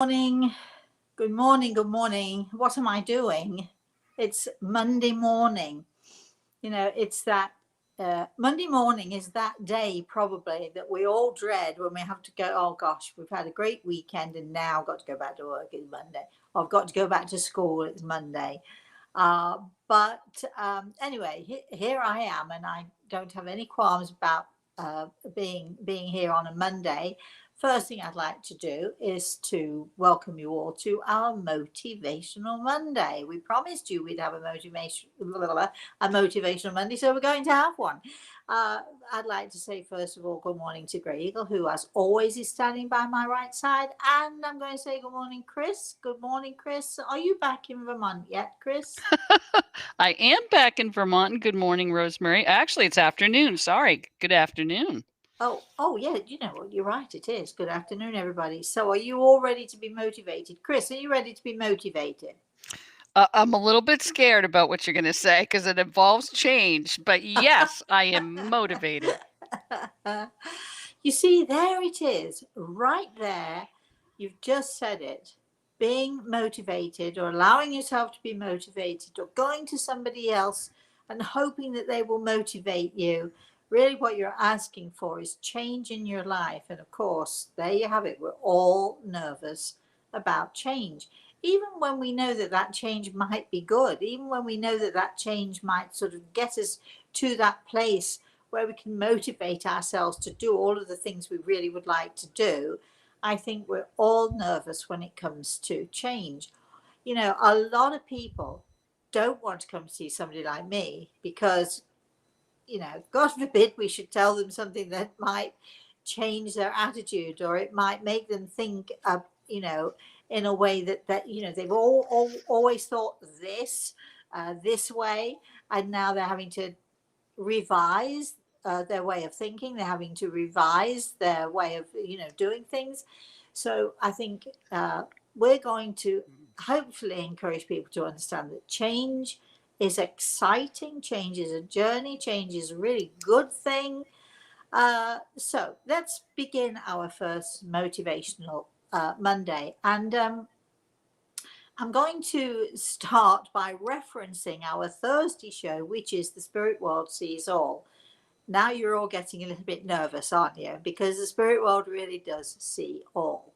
Morning, good morning, good morning. What am I doing? It's Monday morning. It's that Monday morning is that day probably that we all dread when we have to go. Oh gosh, we've had a great weekend and now I've got to go back to work. It's Monday. Or I've got to go back to school. It's Monday. But anyway, here I am, and I don't have any qualms about being here on a Monday. First thing I'd like to do is to welcome you all to our Motivational Monday. We promised you we'd have a motivational Monday, so we're going to have one. Uh, I'd like to say, first of all, good morning to Grey Eagle, who, as always, is standing by my right side. And I'm going to say good morning, Chris. Good morning, Chris. Are you back in Vermont yet, Chris? I am back in Vermont. Good morning, Rosemary. Actually, it's afternoon. Sorry. Good afternoon. Oh, yeah. You know what? You're right. It is. Good afternoon, everybody. So, are you all ready to be motivated? Chris, are you ready to be motivated? I'm a little bit scared about what you're going to say because it involves change, but yes, I am motivated. You see, there it is, right there. You've just said it. Being motivated, or allowing yourself to be motivated, or going to somebody else and hoping that they will motivate you. Really, what you're asking for is change in your life. And of course, there you have it. We're all nervous about change. Even when we know that that change might be good, even when we know that that change might sort of get us to that place where we can motivate ourselves to do all of the things we really would like to do, I think we're all nervous when it comes to change. A lot of people don't want to come see somebody like me because, God forbid we should tell them something that might change their attitude, or it might make them think, in a way that they've always thought this way, and now they're having to revise their way of thinking. They're having to revise their way of doing things. So I think we're going to hopefully encourage people to understand that change is exciting. Change is a journey. Change is a really good thing. So let's begin our first motivational Monday. And I'm going to start by referencing our Thursday show, which is The Spirit World Sees All. Now you're all getting a little bit nervous, aren't you? Because the spirit world really does see all.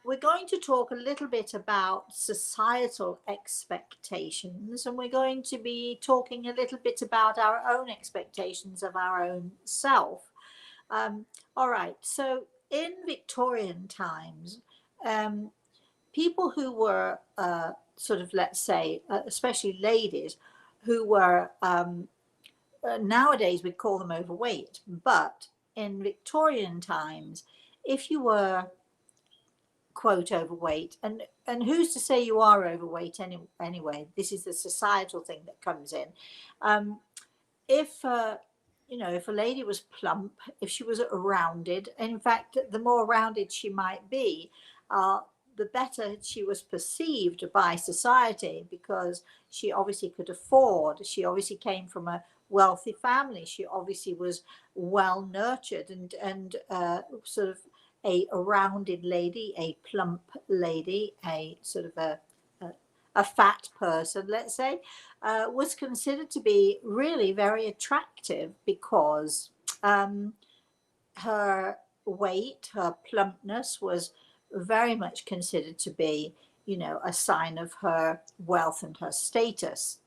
We're going to talk a little bit about societal expectations, and we're going to be talking a little bit about our own expectations of our own self. All right, so in Victorian times, um, people who were sort of, let's say, especially ladies, who were nowadays we'd call them overweight, but in Victorian times, if you were quote overweight, and who's to say you are overweight anyway? This is the societal thing that comes in. Um, if if a lady was plump, if she was rounded, in fact, the more rounded she might be, uh, the better she was perceived by society, because she obviously could afford. She obviously came from a wealthy family. She obviously was well nurtured, and sort of a rounded lady, a plump lady, a sort of a fat person, let's say, was considered to be really very attractive because um, her weight, her plumpness was very much considered to be, a sign of her wealth and her status.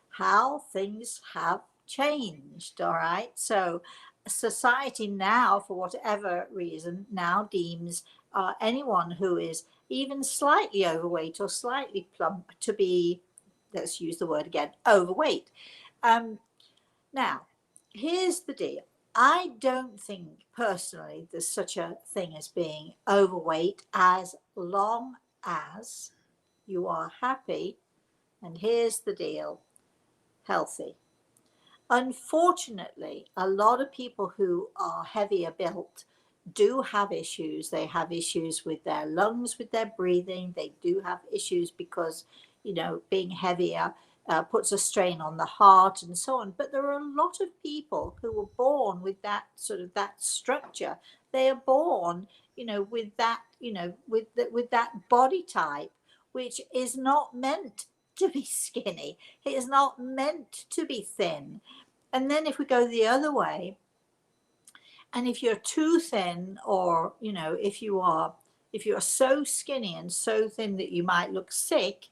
How things have changed, all right? So society now, for whatever reason, now deems anyone who is even slightly overweight or slightly plump to be, let's use the word again, overweight. Um, Now, here's the deal. I don't think personally there's such a thing as being overweight, as long as you are happy, and here's the deal, healthy. Unfortunately, a lot of people who are heavier built do have issues. They have issues with their lungs, with their breathing. They do have issues because, being heavier puts a strain on the heart and so on. But there are a lot of people who were born with that sort of that structure. They are born with that, with that body type, which is not meant to be skinny. It is not meant to be thin. And then if we go the other way, and if you're too thin, or if you are so skinny and so thin that you might look sick,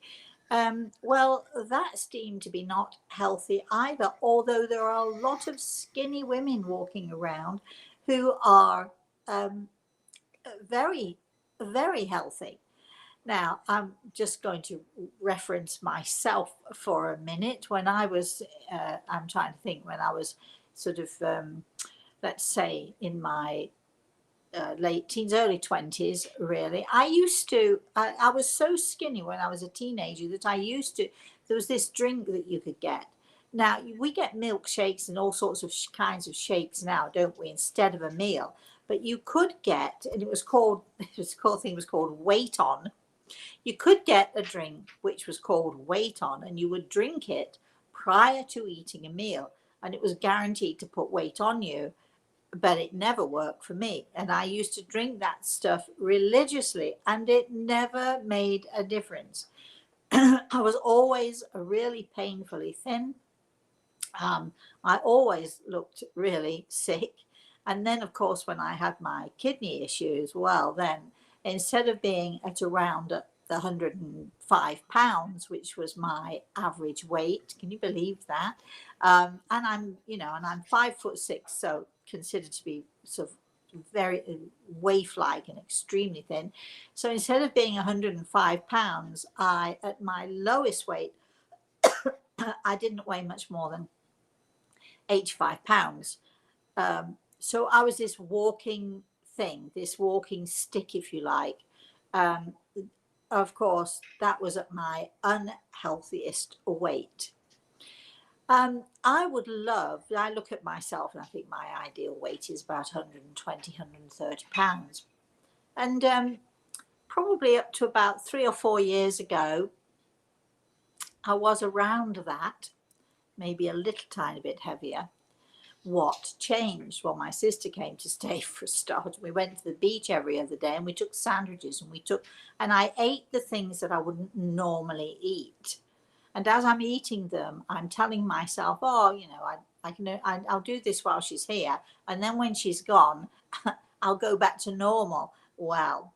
well, that's deemed to be not healthy either. Although there are a lot of skinny women walking around who are very, very healthy. Now, I'm just going to reference myself for a minute. When I was, I'm trying to think, when I was sort of, let's say, in my late teens, early 20s, really. I was so skinny when I was a teenager that there was this drink that you could get. Now, we get milkshakes and all sorts of kinds of shakes now, don't we, instead of a meal. But you could get, and thing was called Weight On. You could get a drink which was called Weight On, and you would drink it prior to eating a meal, and it was guaranteed to put weight on you, but it never worked for me. And I used to drink that stuff religiously, and it never made a difference. I was always really painfully thin. I always looked really sick. And then, of course, when I had my kidney issues, well, then instead of being at around the 105 pounds, which was my average weight, can you believe that? And I'm 5'6", so considered to be sort of very waif-like and extremely thin. So instead of being 105 pounds, at my lowest weight, I didn't weigh much more than 85 pounds. So I was this walking thing, this walking stick, if you like. Um, of course, that was at my unhealthiest weight. I look at myself and I think my ideal weight is about 120, 130 pounds. And probably up to about 3 or 4 years ago, I was around that, maybe a little tiny bit heavier. What changed? Well, my sister came to stay for a start. We went to the beach every other day, and we took sandwiches, and I ate the things that I wouldn't normally eat. And as I'm eating them, I'm telling myself, oh, I'll do this while she's here. And then when she's gone, I'll go back to normal. Well,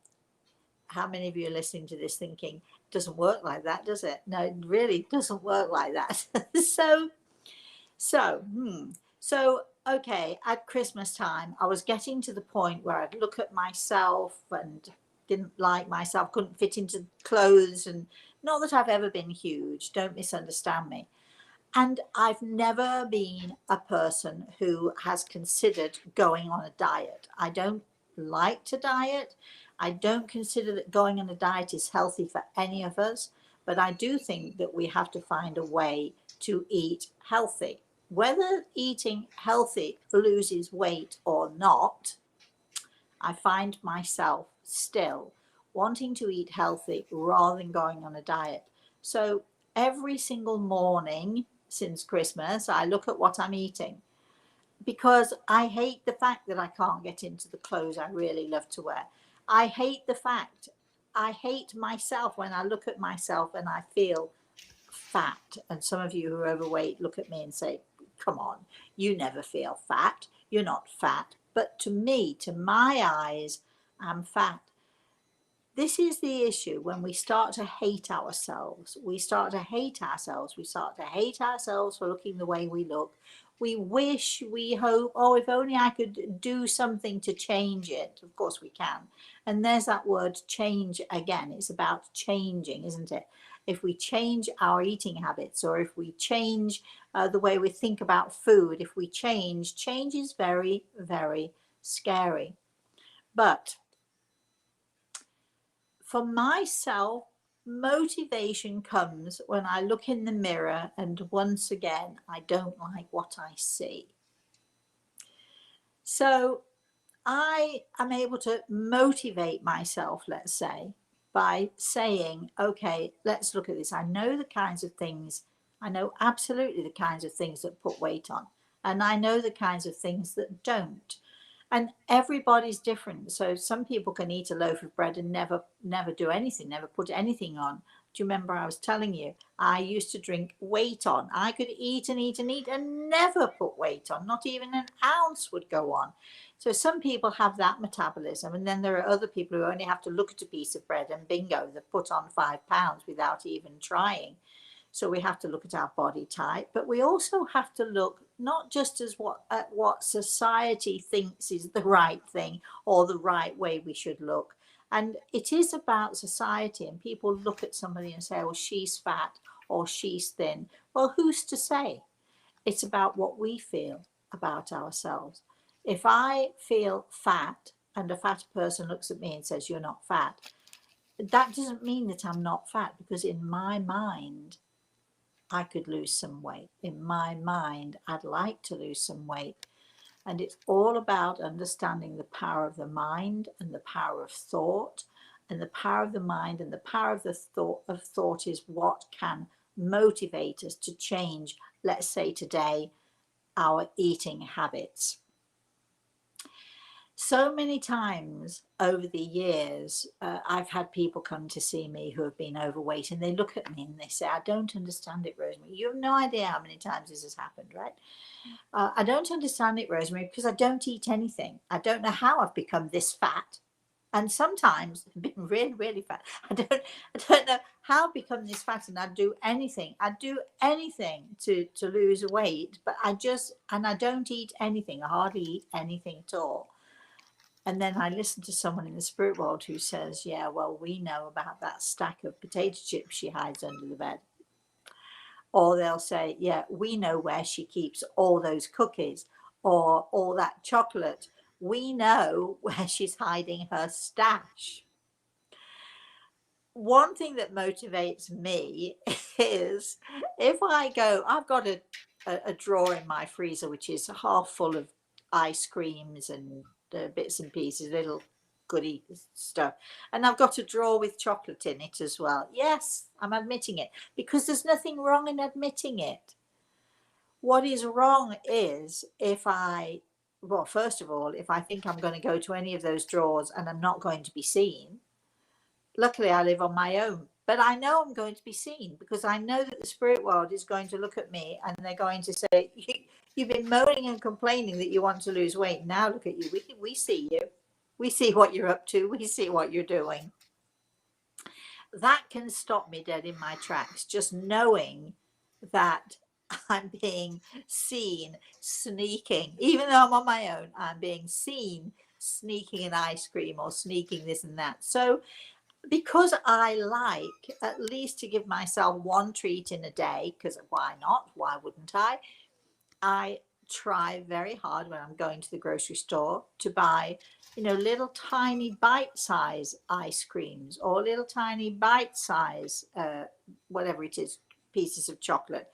how many of you are listening to this thinking, it doesn't work like that, does it? No, it really doesn't work like that. So, okay, at Christmas time, I was getting to the point where I'd look at myself and didn't like myself, couldn't fit into clothes. And not that I've ever been huge, don't misunderstand me. And I've never been a person who has considered going on a diet. I don't like to diet. I don't consider that going on a diet is healthy for any of us. But I do think that we have to find a way to eat healthy. Whether eating healthy loses weight or not, I find myself still wanting to eat healthy rather than going on a diet. So every single morning since Christmas, I look at what I'm eating, because I hate the fact that I can't get into the clothes I really love to wear. I hate myself when I look at myself and I feel fat. And some of you who are overweight look at me and say, come on, you never feel fat. You're not fat. But to me, to my eyes, I'm fat. This is the issue when we start to hate ourselves. We start to hate ourselves. We start to hate ourselves for looking the way we look. We wish, we hope, oh, if only I could do something to change it. Of course we can. And there's that word change again. It's about changing, isn't it? If we change our eating habits, or if we change the way we think about food, if we change is very, very scary. But for myself, motivation comes when I look in the mirror and once again, I don't like what I see. So I am able to motivate myself, let's say, by saying, okay, let's look at this. I know absolutely the kinds of things that put weight on, and I know the kinds of things that don't. And everybody's different. So some people can eat a loaf of bread and never do anything, never put anything on. Do you remember I was telling you I used to drink weight on? I could eat and eat and eat and never put weight on. Not even an ounce would go on. So some people have that metabolism, and then there are other people who only have to look at a piece of bread and bingo, they've put on 5 pounds without even trying. So we have to look at our body type, but we also have to look not just as at what society thinks is the right thing or the right way we should look. And it is about society, and people look at somebody and say, well, she's fat or she's thin. Well, who's to say? It's about what we feel about ourselves. If I feel fat and a fat person looks at me and says, you're not fat, that doesn't mean that I'm not fat, because in my mind, I could lose some weight. In my mind, I'd like to lose some weight. And it's all about understanding the power of the mind and the power of thought. And the power of the mind and the power of the thought is what can motivate us to change, let's say today, our eating habits. So many times over the years, I've had people come to see me who have been overweight, and they look at me and they say, I don't understand it, Rosemary. You have no idea how many times this has happened, right? I don't understand it, Rosemary, because I don't eat anything. I don't know how I've become this fat. And sometimes I've been really, really fat. I don't know how I've become this fat, and I'd do anything. I'd do anything to lose weight, but I don't eat anything. I hardly eat anything at all. And then I listen to someone in the spirit world who says, yeah, well, we know about that stack of potato chips she hides under the bed. Or they'll say, yeah, we know where she keeps all those cookies or all that chocolate. We know where she's hiding her stash. One thing that motivates me is if I go, I've got a drawer in my freezer which is half full of ice creams and bits and pieces, little goody stuff. And I've got a drawer with chocolate in it as well. Yes, I'm admitting it, because there's nothing wrong in admitting it. What is wrong is well, first of all, if I think I'm going to go to any of those drawers and I'm not going to be seen. Luckily, I live on my own, but I know I'm going to be seen, because I know that the spirit world is going to look at me and they're going to say, you've been moaning and complaining that you want to lose weight. Now look at you. We see you. We see what you're up to. We see what you're doing. That can stop me dead in my tracks, just knowing that I'm being seen sneaking. Even though I'm on my own, I'm being seen sneaking an ice cream or sneaking this and that. So because I like at least to give myself one treat in a day, because why not? Why wouldn't I try very hard when I'm going to the grocery store to buy, little tiny bite-size ice creams or little tiny bite-size, whatever it is, pieces of chocolate.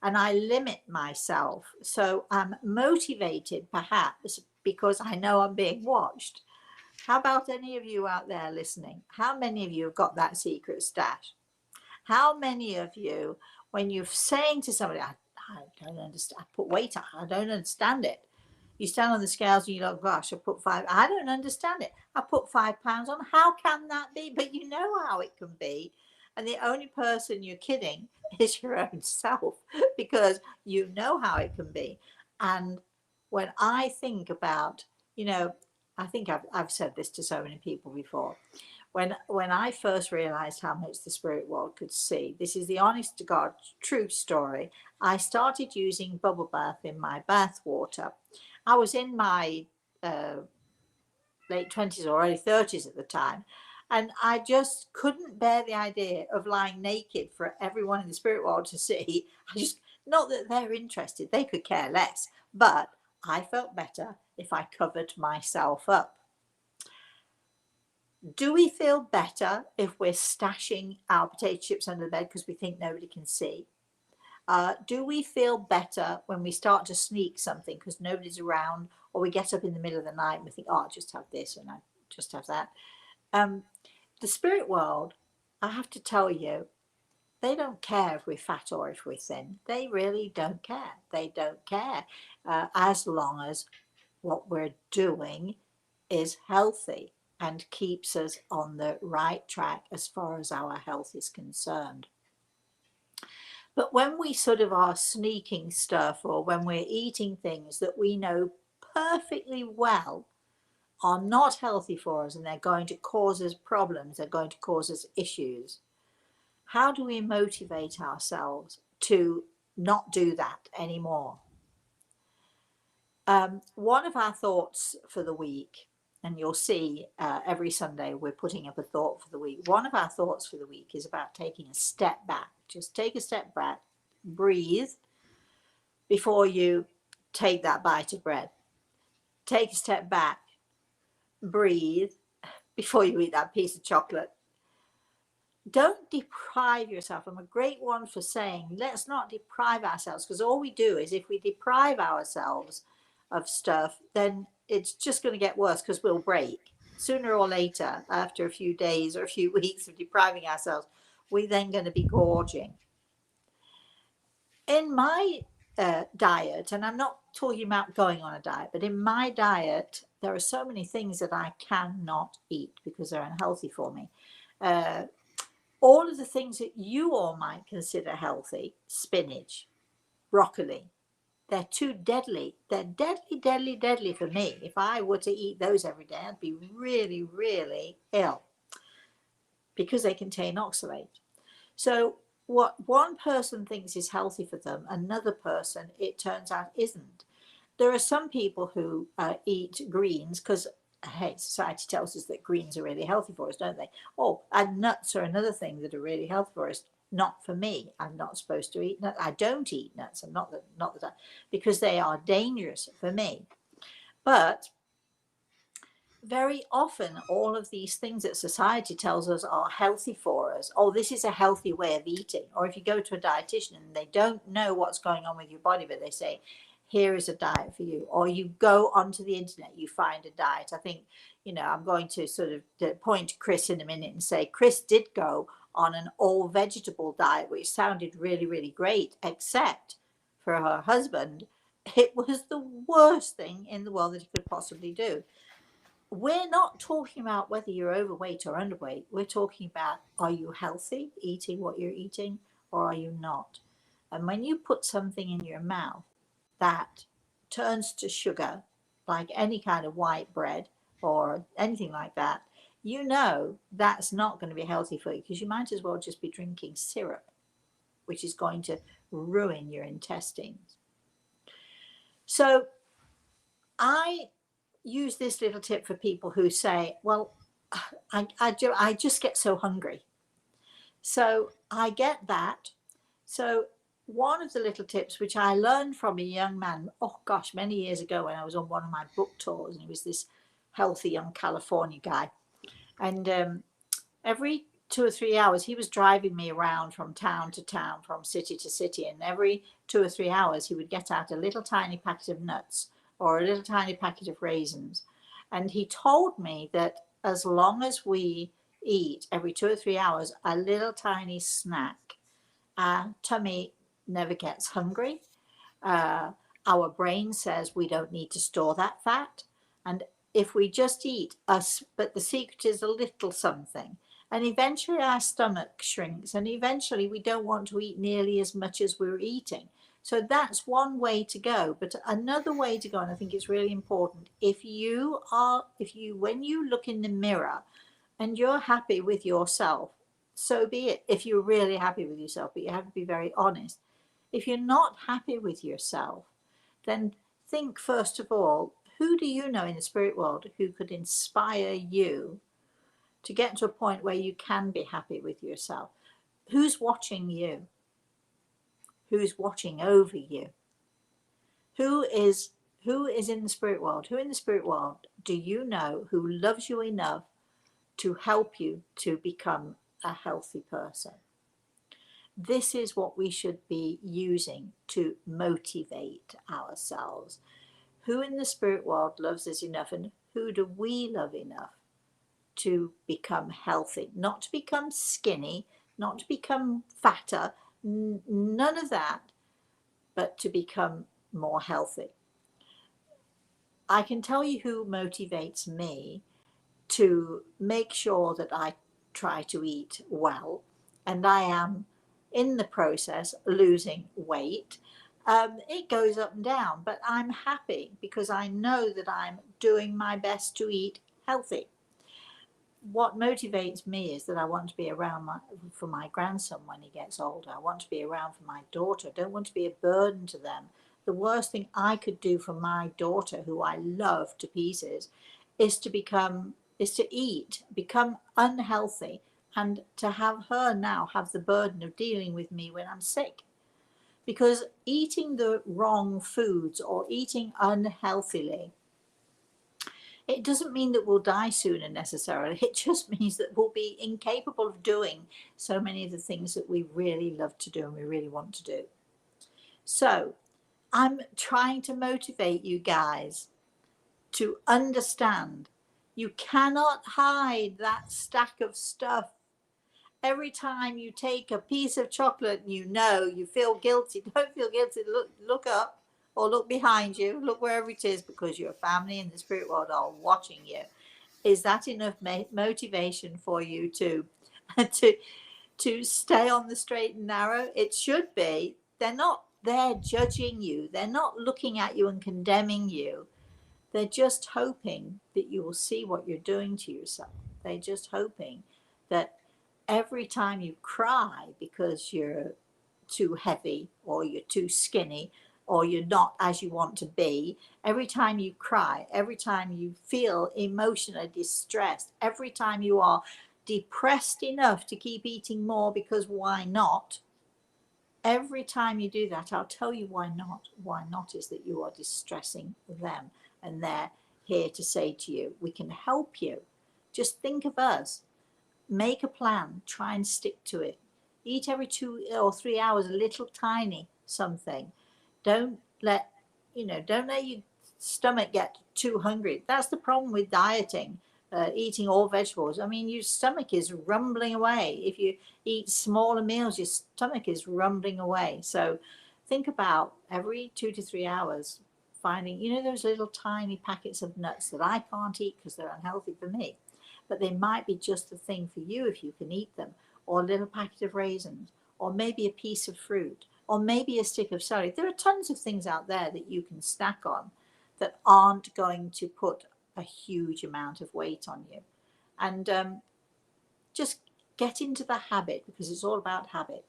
And I limit myself. So I'm motivated perhaps because I know I'm being watched. How about any of you out there listening? How many of you have got that secret stash? How many of you, when you're saying to somebody, I don't understand, I put weight on, I don't understand it. You stand on the scales and you go, gosh, I put 5, I don't understand it. I put 5 pounds on. How can that be? But you know how it can be. And the only person you're kidding is your own self, because you know how it can be. And when I think about, I think I've said this to so many people before. When I first realized how much the spirit world could see, this is the honest to God true story. I started using bubble bath in my bath water. I was in my late 20s or early 30s at the time, and I just couldn't bear the idea of lying naked for everyone in the spirit world to see. Not that they're interested, they could care less, but I felt better if I covered myself up. Do we feel better if we're stashing our potato chips under the bed because we think nobody can see? Do we feel better when we start to sneak something because nobody's around, or we get up in the middle of the night and we think, oh, I'll just have this and I just have that? The spirit world, I have to tell you, they don't care if we're fat or if we're thin. They really don't care. They don't care as long as what we're doing is healthy and keeps us on the right track as far as our health is concerned. But when we sort of are sneaking stuff, or when we're eating things that we know perfectly well are not healthy for us and they're going to cause us problems, they're going to cause us issues, how do we motivate ourselves to not do that anymore? One of our thoughts for the week, and you'll see every Sunday we're putting up a thought for the week. One of our thoughts for the week is about taking a step back. Just take a step back, breathe before you take that bite of bread. Take a step back, breathe before you eat that piece of chocolate. Don't deprive yourself. I'm a great one for saying, let's not deprive ourselves, because all we do is, if we deprive ourselves of stuff, then it's just going to get worse, because we'll break. Sooner or later, after a few days or a few weeks of depriving ourselves, we're then going to be gorging. In my diet, and I'm not talking about going on a diet, but in my diet, there are so many things that I cannot eat because they're unhealthy for me. All of the things that you all might consider healthy, spinach, broccoli, they're too deadly. They're deadly, deadly, deadly for me. If I were to eat those every day, I'd be really, really ill, because they contain oxalate. So what one person thinks is healthy for them, another person, it turns out, isn't. There are some people who eat greens because, hey, society tells us that greens are really healthy for us, don't they? Oh, and nuts are another thing that are really healthy for us. Not for me. I'm not supposed to eat nuts. I don't eat nuts. I'm not that, because they are dangerous for me. But very often, all of these things that society tells us are healthy for us, oh, this is a healthy way of eating. Or if you go to a dietitian and they don't know what's going on with your body, but they say, here is a diet for you. Or you go onto the internet, you find a diet. I think, I'm going to sort of point to Chris in a minute and say, Chris did go on an all vegetable diet, which sounded really, really great, except for her husband, it was the worst thing in the world that he could possibly do. We're not talking about whether you're overweight or underweight. We're talking about, are you healthy eating what you're eating, or are you not? And when you put something in your mouth that turns to sugar, like any kind of white bread or anything like that, that's not going to be healthy for you, because you might as well just be drinking syrup, which is going to ruin your intestines. So I use this little tip for people who say, well, I just get so hungry. So I get that. So one of the little tips, which I learned from a young man, oh gosh, many years ago, when I was on one of my book tours, and he was this healthy young California guy. And every 2 or 3 hours, he was driving me around from town to town, from city to city. And every 2 or 3 hours, he would get out a little tiny packet of nuts or a little tiny packet of raisins. And he told me that as long as we eat every 2 or 3 hours a little tiny snack, our tummy never gets hungry. Uh, our brain says we don't need to store that fat. And if we just eat us, but the secret is a little something. And eventually our stomach shrinks, and eventually we don't want to eat nearly as much as we're eating. So that's one way to go. But another way to go, and I think it's really important, when you look in the mirror and you're happy with yourself, so be it. If you're really happy with yourself, but you have to be very honest. If you're not happy with yourself, then think first of all, who do you know in the spirit world who could inspire you to get to a point where you can be happy with yourself? Who's watching you? Who's watching over you? Who is in the spirit world? Who in the spirit world do you know who loves you enough to help you to become a healthy person? This is what we should be using to motivate ourselves. Who in the spirit world loves us enough, and who do we love enough to become healthy? Not to become skinny, not to become fatter, none of that, but to become more healthy. I can tell you who motivates me to make sure that I try to eat well, and I am in the process losing weight. It goes up and down, but I'm happy because I know that I'm doing my best to eat healthy. What motivates me is that I want to be around for my grandson when he gets older. I want to be around for my daughter. I don't want to be a burden to them. The worst thing I could do for my daughter, who I love to pieces, is to eat, become unhealthy, and to have her now have the burden of dealing with me when I'm sick. Because eating the wrong foods or eating unhealthily, it doesn't mean that we'll die sooner necessarily. It just means that we'll be incapable of doing so many of the things that we really love to do and we really want to do. So I'm trying to motivate you guys to understand you cannot hide that stack of stuff. Every time you take a piece of chocolate, you feel guilty. Don't feel guilty. Look up or look behind you. Look wherever it is, because your family and the spirit world are watching you. Is that enough motivation for you to to to stay on the straight and narrow? It should be. They're not there judging you. They're not looking at you and condemning you. They're just hoping that you will see what you're doing to yourself. They're just hoping that every time you cry because you're too heavy or you're too skinny or you're not as you want to be, every time you cry, every time you feel emotionally distressed, every time you are depressed enough to keep eating more because why not? Every time you do that, I'll tell you why not. Why not is that you are distressing them, and they're here to say to you, we can help you. Just think of us. Make a plan, try and stick to it. Eat every 2 or 3 hours a little tiny something. Don't let don't let your stomach get too hungry. That's the problem with dieting, eating all vegetables. I mean, your stomach is rumbling away. If you eat smaller meals, your stomach is rumbling away. So think about every 2 to 3 hours finding, those little tiny packets of nuts that I can't eat because they're unhealthy for me, but they might be just the thing for you if you can eat them, or a little packet of raisins, or maybe a piece of fruit, or maybe a stick of celery. There are tons of things out there that you can snack on that aren't going to put a huge amount of weight on you. And just get into the habit, because it's all about habit.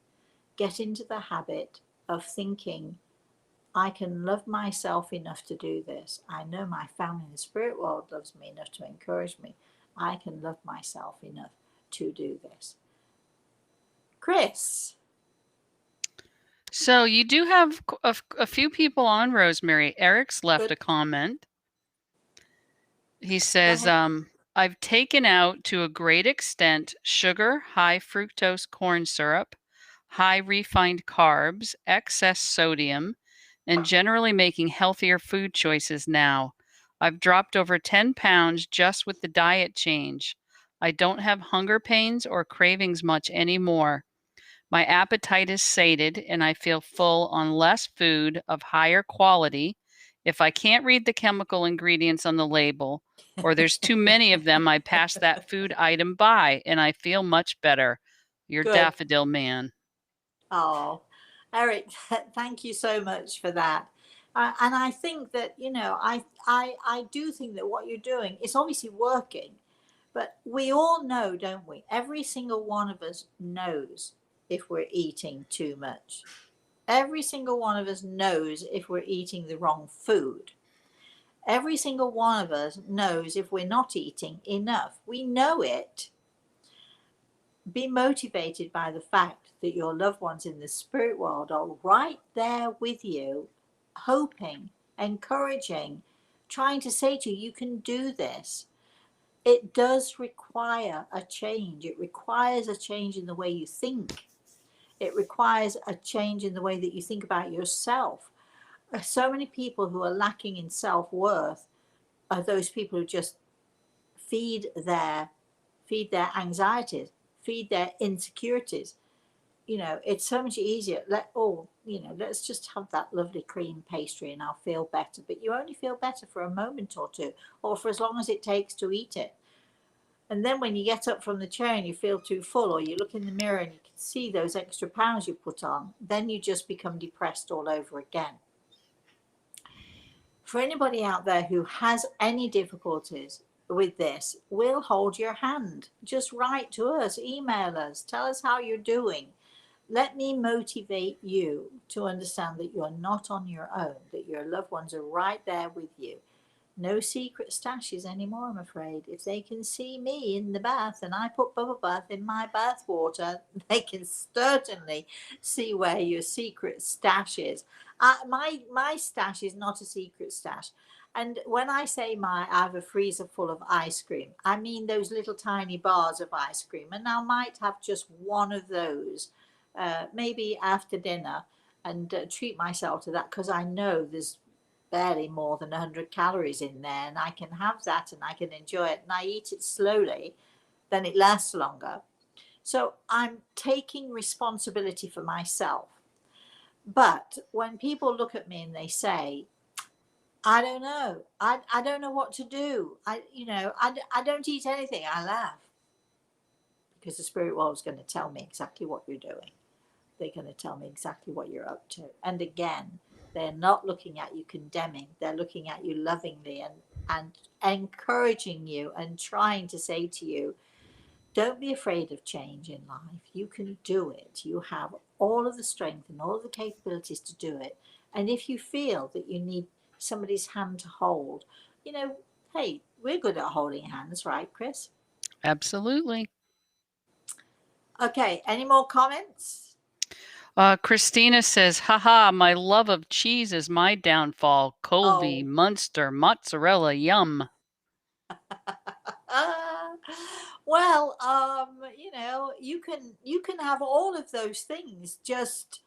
Get into the habit of thinking, I can love myself enough to do this. I know my family in the spirit world loves me enough to encourage me. I can love myself enough to do this. Chris. So you do have a few people on, Rosemary. Eric's left Good. a comment. He Go says, ahead. I've taken out to a great extent sugar, high fructose corn syrup, high refined carbs, excess sodium, and generally making healthier food choices now. I've dropped over 10 pounds just with the diet change. I don't have hunger pains or cravings much anymore. My appetite is sated and I feel full on less food of higher quality. If I can't read the chemical ingredients on the label or there's too many of them, I pass that food item by and I feel much better. Your Good. daffodil man. Oh, Eric, thank you so much for that. And I think that, I do think that what you're doing is obviously working, but we all know, don't we? Every single one of us knows if we're eating too much. Every single one of us knows if we're eating the wrong food. Every single one of us knows if we're not eating enough. We know it. Be motivated by the fact that your loved ones in the spirit world are right there with you, hoping, encouraging, trying to say to you, you can do this. It does require a change. It requires a change in the way you think. It requires a change in the way that you think about yourself. So many people who are lacking in self-worth are those people who just feed their anxieties, feed their insecurities. it's so much easier. Let's just have that lovely cream pastry and I'll feel better. But you only feel better for a moment or two, or for as long as it takes to eat it. And then when you get up from the chair and you feel too full, or you look in the mirror and you can see those extra pounds you put on, then you just become depressed all over again. For anybody out there who has any difficulties with this, we'll hold your hand. Just write to us, email us, tell us how you're doing. Let me motivate you to understand that you're not on your own, that your loved ones are right there with you. No secret stashes anymore, I'm afraid. If they can see me in the bath and I put bubble bath in my bath water, they can certainly see where your secret stash is. My stash is not a secret stash. And when I say I have a freezer full of ice cream, I mean those little tiny bars of ice cream. And I might have just one of those, maybe after dinner, and treat myself to that because I know there's barely more than 100 calories in there, and I can have that and I can enjoy it, and I eat it slowly, then it lasts longer. So I'm taking responsibility for myself. But when people look at me and they say, I don't know, I don't know what to do, I don't eat anything, I laugh, because the spirit world is going to tell me exactly what you're doing. They're going to tell me exactly what you're up to. And again, they're not looking at you condemning, they're looking at you lovingly and encouraging you and trying to say to you, don't be afraid of change in life. You can do it. You have all of the strength and all of the capabilities to do it. And if you feel that you need somebody's hand to hold, hey, we're good at holding hands, right, Chris? Absolutely. Okay, any more comments? Christina says, haha, my love of cheese is my downfall. Colby, Oh, Munster, mozzarella, yum. well, you can have all of those things, just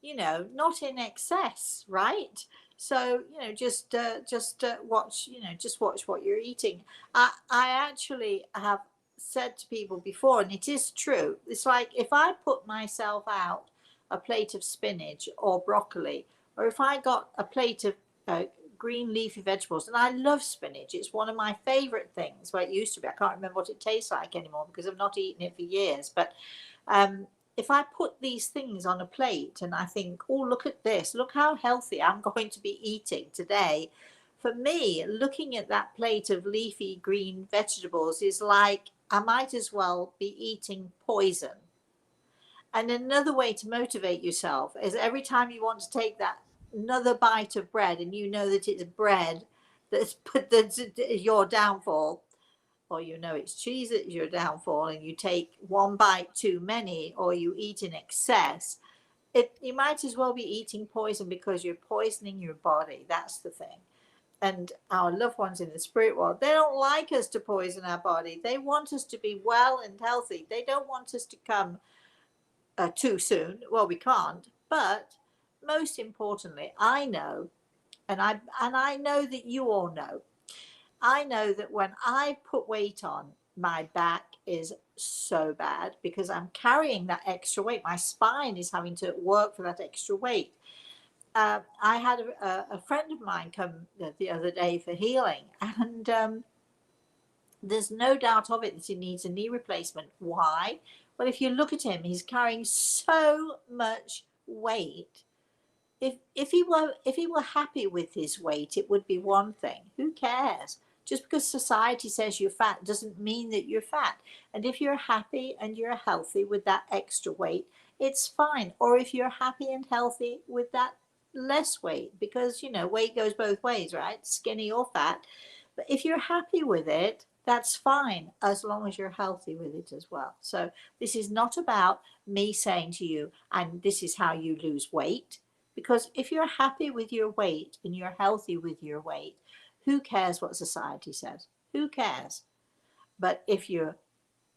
not in excess, right? So just watch what you're eating. I actually have said to people before, and it is true. It's like if I put myself out a plate of spinach or broccoli, or if I got a plate of uh, green leafy vegetables, and I love spinach. It's one of my favorite things. Well, it used to be. I can't remember what it tastes like anymore because I've not eaten it for years. But um, if I put these things on a plate and I think, oh, look at this, look how healthy I'm going to be eating today. For me, looking at that plate of leafy green vegetables is like I might as well be eating poison. And another way to motivate yourself is every time you want to take that another bite of bread and you know that it's bread that's your downfall, or it's cheese that's your downfall, and you take one bite too many or you eat in excess, you might as well be eating poison because you're poisoning your body. That's the thing. And our loved ones in the spirit world, they don't like us to poison our body. They want us to be well and healthy. They don't want us to come too soon. Well, we can't. But most importantly, I know, and I know that you all know. I know that when I put weight on, my back is so bad because I'm carrying that extra weight. My spine is having to work for that extra weight. I had a friend of mine come the other day for healing, and there's no doubt of it that he needs a knee replacement. Why? Well, if you look at him, he's carrying so much weight. If he were happy with his weight, it would be one thing. Who cares? Just because society says you're fat doesn't mean that you're fat. And if you're happy and you're healthy with that extra weight, it's fine. Or if you're happy and healthy with that less weight, because weight goes both ways, right? Skinny or fat. But if you're happy with it, that's fine as long as you're healthy with it as well. So this is not about me saying to you, and this is how you lose weight. Because if you're happy with your weight and you're healthy with your weight, who cares what society says? Who cares? But if you're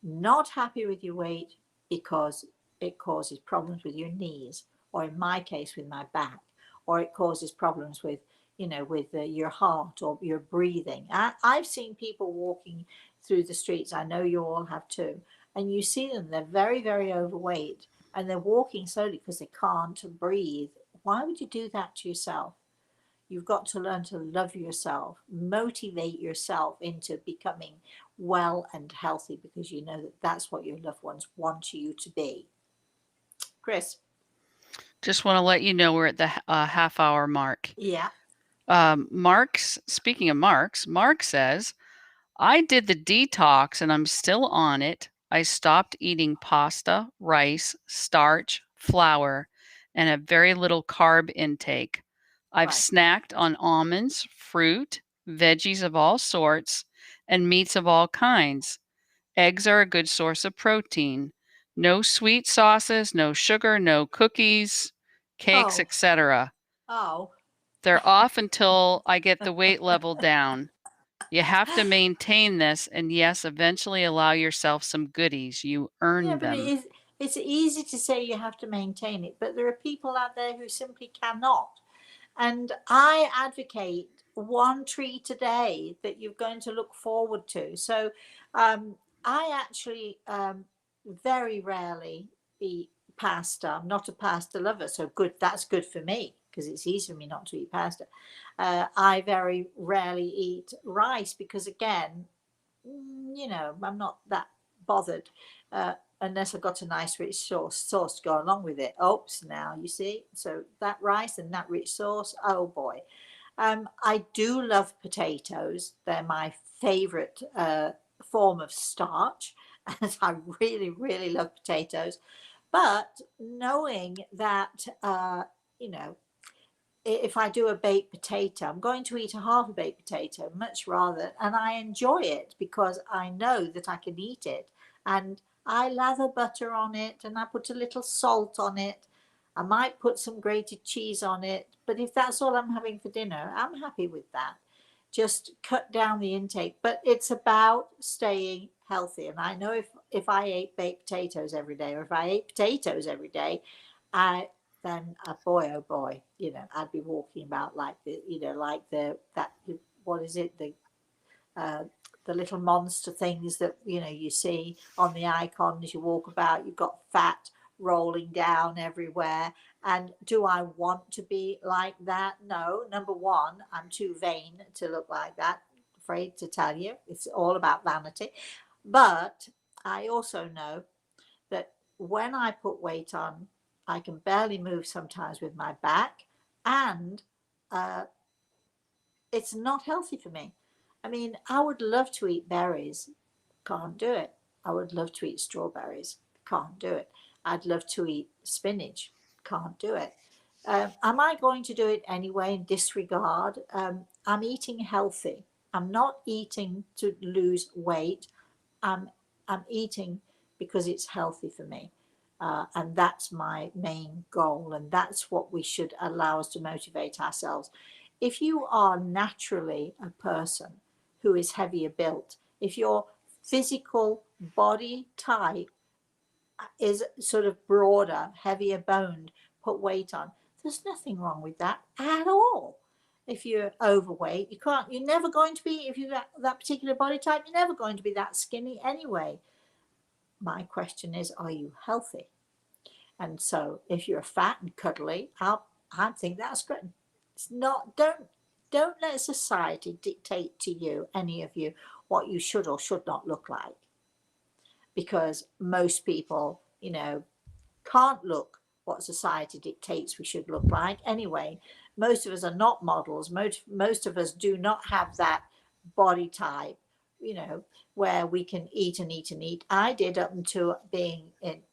not happy with your weight because it causes problems with your knees, or in my case with my back, or it causes problems with your heart or your breathing. I've seen people walking through the streets, I know you all have too, and you see them, they're very, very overweight, and they're walking slowly because they can't breathe. Why would you do that to yourself? You've got to learn to love yourself, motivate yourself into becoming well and healthy, because you know that that's what your loved ones want you to be. Chris? Just want to let you know we're at the half hour mark. Yeah. Speaking of Mark says, I did the detox and I'm still on it. I stopped eating pasta, rice, starch, flour, and have very little carb intake. I've Right. snacked on almonds, fruit, veggies of all sorts, and meats of all kinds. Eggs are a good source of protein. No sweet sauces, no sugar, no cookies, cakes, Oh. etc. Oh. They're off until I get the weight level down. You have to maintain this, and yes, eventually allow yourself some goodies. You Yeah, earned but them. it's easy to say you have to maintain it, but there are people out there who simply cannot. And I advocate one treat a day that you're going to look forward to. So I actually very rarely eat pasta. I'm not a pasta lover, so good. That's good for me because it's easy for me not to eat pasta. I very rarely eat rice because, again, I'm not that bothered unless I've got a nice rich sauce to go along with it. Oops, now you see. So that rice and that rich sauce, oh boy. I do love potatoes. They're my favorite form of starch. And I really, really love potatoes. But knowing that, you know, if I do a baked potato, I'm going to eat a half a baked potato much rather, and I enjoy it because I know that I can eat it. And I lather butter on it and I put a little salt on it. I might put some grated cheese on it, but if that's all I'm having for dinner, I'm happy with that. Just cut down the intake, but it's about staying healthy. And I know if I ate baked potatoes every day, or if I ate potatoes every day, I then boy oh boy, I'd be walking about like what is it, uh, the little monster things that you see on the icon as you walk about. You've got fat rolling down everywhere. And do I want to be like that? No. Number one, I'm too vain to look like that. Afraid to tell you, it's all about vanity. But I also know that when I put weight on, I can barely move sometimes with my back, and uh, it's not healthy for me. I mean, I would love to eat berries, can't do it. I would love to eat strawberries, can't do it. I'd love to eat spinach, can't do it. Am I going to do it anyway and disregard? I'm eating healthy. I'm not eating to lose weight. I'm I'm eating because it's healthy for me. And that's my main goal. And that's what we should allow us to motivate ourselves. If you are naturally a person who is heavier built, if your physical body type is sort of broader, heavier boned, put weight on, there's nothing wrong with that at all. If you're overweight, you're never going to be, if you've got that particular body type, you're never going to be that skinny anyway. My question is, are you healthy? And so if you're fat and cuddly, I think that's great. It's not, don't let society dictate to you, any of you, what you should or should not look like. Because most people, can't look what society dictates we should look like anyway. Most of us are not models. Most of us do not have that body type, you know, where we can eat and eat and eat. I did up until being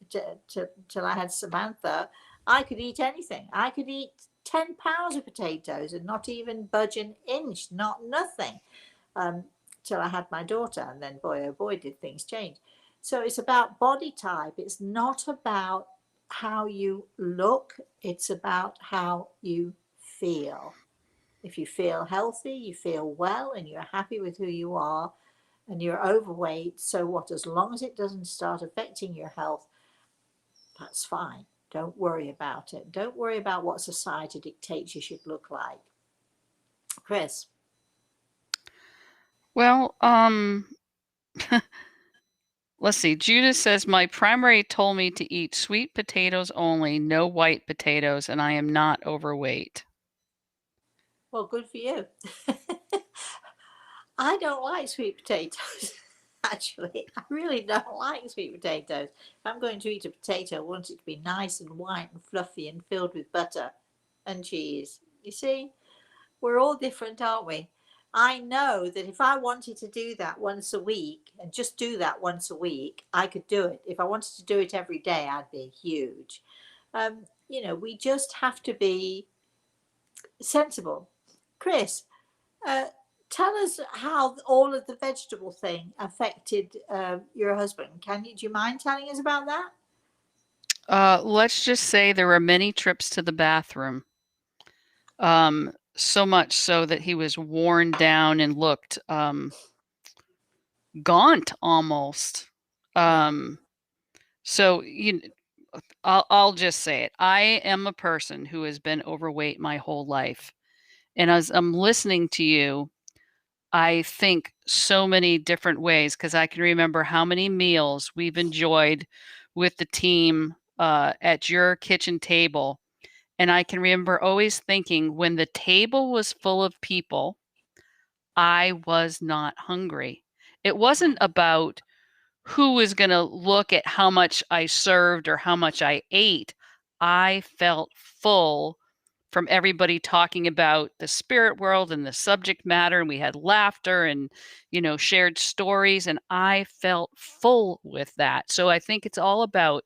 till I had Samantha. I could eat anything. I could eat 10 pounds of potatoes and not even budge an inch, not nothing, um, till I had my daughter. And then, boy, oh boy, did things change. So it's about body type. It's not about how you look, it's about how you feel. If you feel healthy, you feel well, and you're happy with who you are, and you're overweight, so what? As long as it doesn't start affecting your health, that's fine. Don't worry about it. Don't worry about what society dictates you should look like. Chris? Well, Let's see. Judith says, my primary told me to eat sweet potatoes only, no white potatoes, and I am not overweight. Well, good for you. I don't like sweet potatoes. Actually, I really don't like sweet potatoes. If I'm going to eat a potato, I want it to be nice and white and fluffy and filled with butter and cheese. You see, we're all different, aren't we? I know that if I wanted to do that once a week and just do that once a week, I could do it. If I wanted to do it every day, I'd be huge. We just have to be sensible. Chris, uh, tell us how all of the vegetable thing affected your husband. Do you mind telling us about that? Let's just say there were many trips to the bathroom. So much so that he was worn down and looked gaunt almost. Yeah. So I'll just say it. I am a person who has been overweight my whole life. And as I'm listening to you, I think so many different ways because I can remember how many meals we've enjoyed with the team at your kitchen table. And I can remember always thinking when the table was full of people, I was not hungry. It wasn't about who was going to look at how much I served or how much I ate. I felt full from everybody talking about the spirit world and the subject matter. And we had laughter and, shared stories. And I felt full with that. So I think it's all about,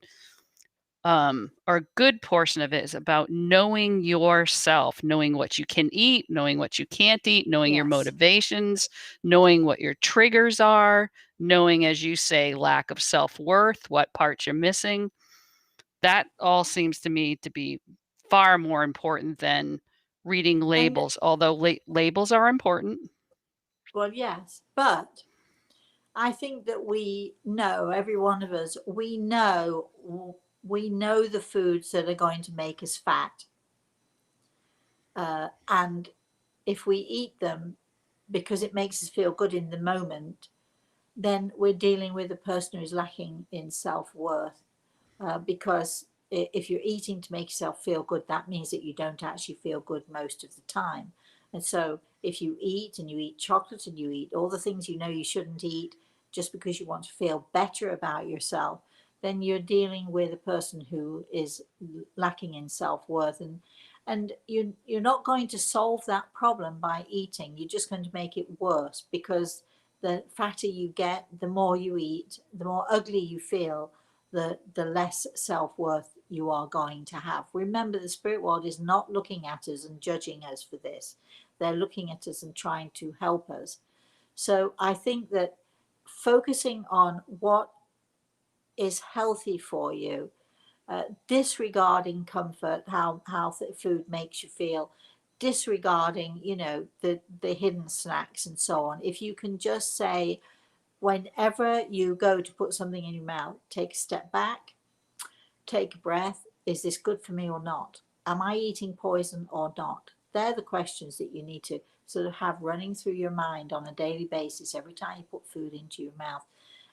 or a good portion of it is about knowing yourself, knowing what you can eat, knowing what you can't eat, knowing your Yes. motivations, knowing what your triggers are, knowing, as you say, lack of self-worth, what parts you're missing. That all seems to me to be far more important than reading And labels, although labels are important. well, yes, but I think that we know, every one of us, we know the foods that are going to make us fat, and if we eat them because it makes us feel good in the moment, then we're dealing with a person who's lacking in self-worth, because if you're eating to make yourself feel good, that means that you don't actually feel good most of the time. And so if you eat and you eat chocolate and you eat all the things you know you shouldn't eat just because you want to feel better about yourself, then you're dealing with a person who is lacking in self-worth, and you're not going to solve that problem by eating. You're just going to make it worse, because the fatter you get, the more you eat, the more ugly you feel, the less self-worth you are going to have. Remember, the spirit world is not looking at us and judging us for this. They're looking at us and trying to help us. So I think that focusing on what is healthy for you, disregarding comfort, how food makes you feel, disregarding, the hidden snacks and so on. If you can just say, whenever you go to put something in your mouth, take a step back, take a breath. Is this good for me or not? Am I eating poison or not? They're the questions that you need to sort of have running through your mind on a daily basis every time you put food into your mouth.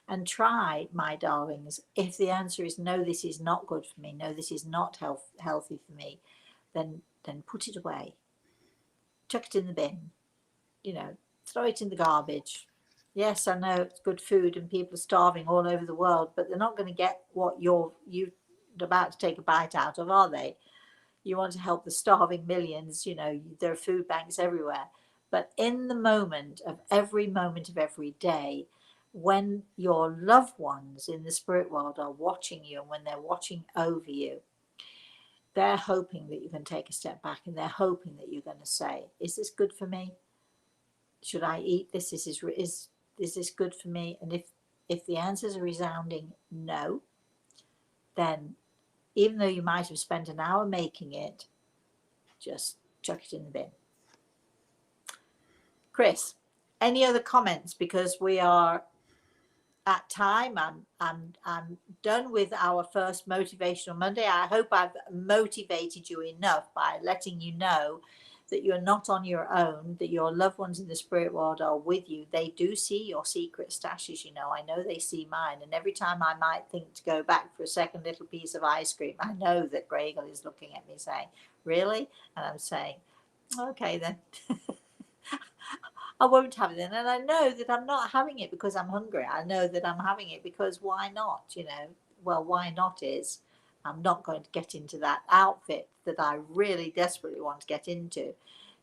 And try, my darlings, if the answer is no, this is not good for me, no, this is not healthy for me, then put it away. Chuck it in the bin, throw it in the garbage. Yes, I know it's good food and people are starving all over the world, but they're not going to get what you're about to take a bite out of, are they? You want to help the starving millions, there are food banks everywhere. But in the moment of every day, when your loved ones in the spirit world are watching you and when they're watching over you, they're hoping that you can take a step back, and they're hoping that you're going to say, is this good for me? Should I eat this? Is this good for me? And if the answer is a resounding no, then even though you might have spent an hour making it, just chuck it in the bin. Chris, any other comments? Because we are at time. I'm done with our first Motivational Monday. I hope I've motivated you enough by letting you know that you're not on your own, that your loved ones in the spirit world are with you. They do see your secret stashes, you know. I know they see mine. And every time I might think to go back for a second little piece of ice cream, I know that Grey Eagle is looking at me saying, really? And I'm saying, okay then. I won't have it then. And I know that I'm not having it because I'm hungry. I know that I'm having it because why not, you know? Well, why not is I'm not going to get into that outfit that I really desperately want to get into.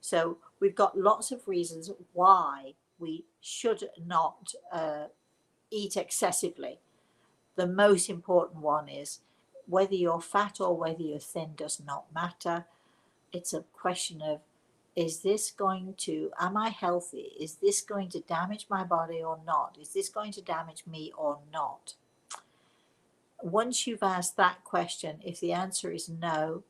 So we've got lots of reasons why we should not eat excessively. The most important one is whether you're fat or whether you're thin does not matter. It's a question of, is this going to, am I healthy? Is this going to damage my body or not? Is this going to damage me or not? Once you've asked that question, if the answer is no,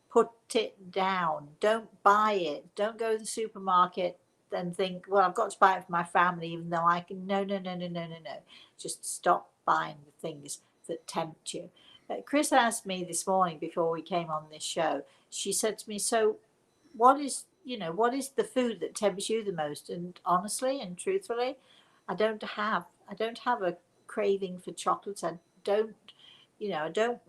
put it down. Don't buy it. Don't go to the supermarket and think, well, I've got to buy it for my family, even though I can. No, no, no, no, no, no, no. Just stop buying the things that tempt you. Chris asked me this morning before we came on this show, she said to me, so what is, you know, what is the food that tempts you the most? And honestly and truthfully, I don't have a craving for chocolates. I don't, you know, I don't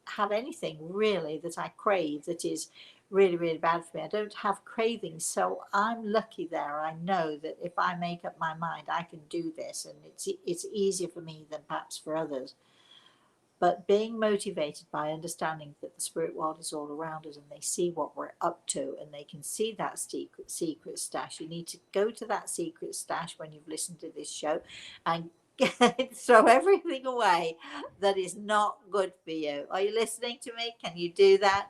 have anything really that I crave that is really, really bad for me. I don't have cravings. So I'm lucky there. I know that if I make up my mind, I can do this, and it's easier for me than perhaps for others. But being motivated by understanding that the spirit world is all around us and they see what we're up to and they can see that secret stash. You need to go to that secret stash when you've listened to this show and throw everything away that is not good for you. Are you listening to me? Can you do that?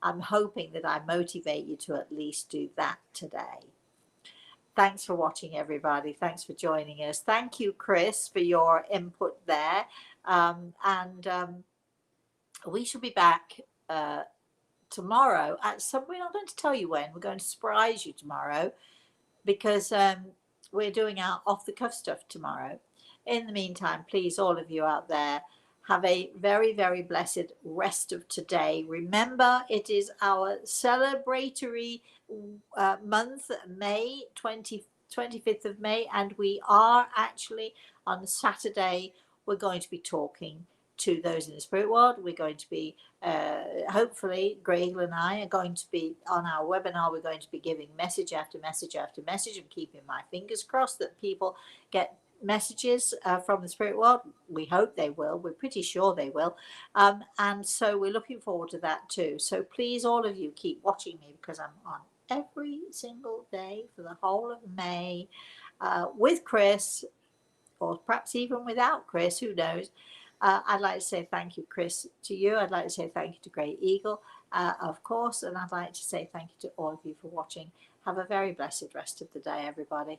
I'm hoping that I motivate you to at least do that today. Thanks for watching, everybody. Thanks for joining us. Thank you, Chris, for your input there. And we shall be back tomorrow at some. We're not going to tell you when. We're going to surprise you tomorrow because we're doing our off the cuff stuff tomorrow. In the meantime, please, all of you out there, have a very, very blessed rest of today. Remember, it is our celebratory month, May 25th of May, and we are actually on Saturday, we're going to be talking to those in the spirit world. We're going to be, hopefully, Greg and I are going to be on our webinar. We're going to be giving message after message after message and keeping my fingers crossed that people get messages from the spirit world. We hope they will. We're pretty sure they will. And so we're looking forward to that too. So please, all of you, keep watching me because I'm on every single day for the whole of May with Chris, or perhaps even without Chris, who knows. I'd like to say thank you, Chris, to you. I'd like to say thank you to Grey Eagle, of course, and I'd like to say thank you to all of you for watching. Have a very blessed rest of the day, everybody.